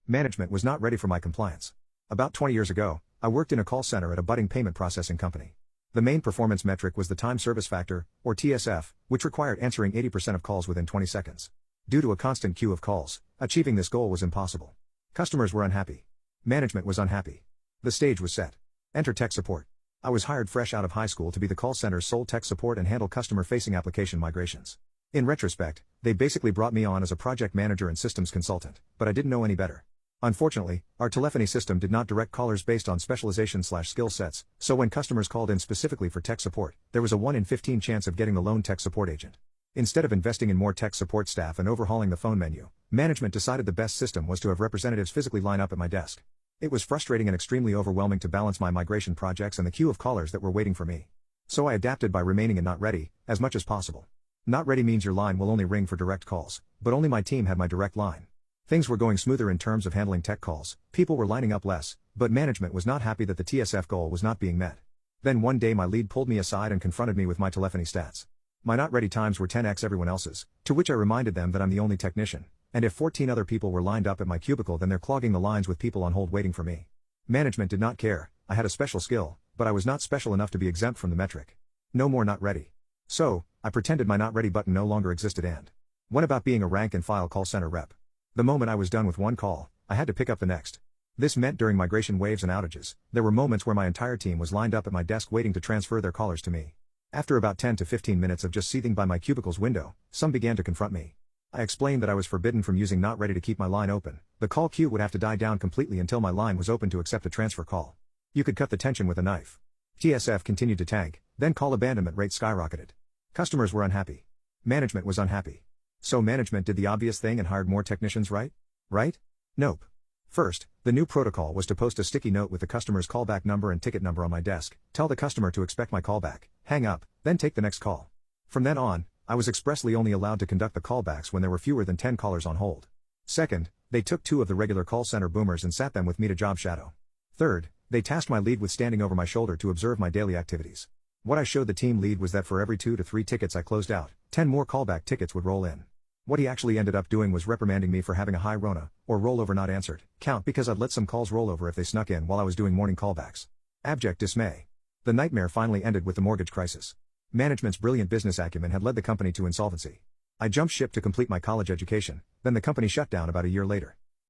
Management was not ready for my compliance. About 20 years ago, I worked in a call center at a budding payment processing company. The main performance metric was the time service factor, or TSF, which required answering 80% of calls within 20 seconds. Due to a constant queue of calls, achieving this goal was impossible. Customers were unhappy. Management was unhappy. The stage was set. Enter tech support. I was hired fresh out of high school to be the call center's sole tech support and handle customer-facing application migrations. In retrospect, they basically brought me on as a project manager and systems consultant, but I didn't know any better. Unfortunately, our telephony system did not direct callers based on specialization/skill sets, so when customers called in specifically for tech support, there was a 1 in 15 chance of getting the lone tech support agent. Instead of investing in more tech support staff and overhauling the phone menu, management decided the best system was to have representatives physically line up at my desk. It was frustrating and extremely overwhelming to balance my migration projects and the queue of callers that were waiting for me. So I adapted by remaining in not ready, as much as possible. Not ready means your line will only ring for direct calls, but only my team had my direct line. Things were going smoother in terms of handling tech calls, people were lining up less, but management was not happy that the TSF goal was not being met. Then one day my lead pulled me aside and confronted me with my telephony stats. My not ready times were 10x everyone else's, to which I reminded them that I'm the only technician, and if 14 other people were lined up at my cubicle then they're clogging the lines with people on hold waiting for me. Management did not care, I had a special skill, but I was not special enough to be exempt from the metric. No more not ready. So, I pretended my not ready button no longer existed and went about being a rank and file call center rep. The moment I was done with one call, I had to pick up the next. This meant during migration waves and outages, there were moments where my entire team was lined up at my desk waiting to transfer their callers to me. After about 10 to 15 minutes of just seething by my cubicle's window, some began to confront me. I explained that I was forbidden from using not ready to keep my line open. The call queue would have to die down completely until my line was open to accept a transfer call. You could cut the tension with a knife. TSF continued to tank, then call abandonment rate skyrocketed. Customers were unhappy. Management was unhappy. So management did the obvious thing and hired more technicians, right? Right? Nope. First, the new protocol was to post a sticky note with the customer's callback number and ticket number on my desk, tell the customer to expect my callback, hang up, then take the next call. From then on, I was expressly only allowed to conduct the callbacks when there were fewer than 10 callers on hold. Second, they took 2 of the regular call center boomers and sat them with me to job shadow. Third, they tasked my lead with standing over my shoulder to observe my daily activities. What I showed the team lead was that for every 2 to 3 tickets I closed out, 10 more callback tickets would roll in. What he actually ended up doing was reprimanding me for having a high RONA, or rollover not answered, count because I'd let some calls roll over if they snuck in while I was doing morning callbacks. Abject dismay. The nightmare finally ended with the mortgage crisis. Management's brilliant business acumen had led the company to insolvency. I jumped ship to complete my college education, then the company shut down about a year later.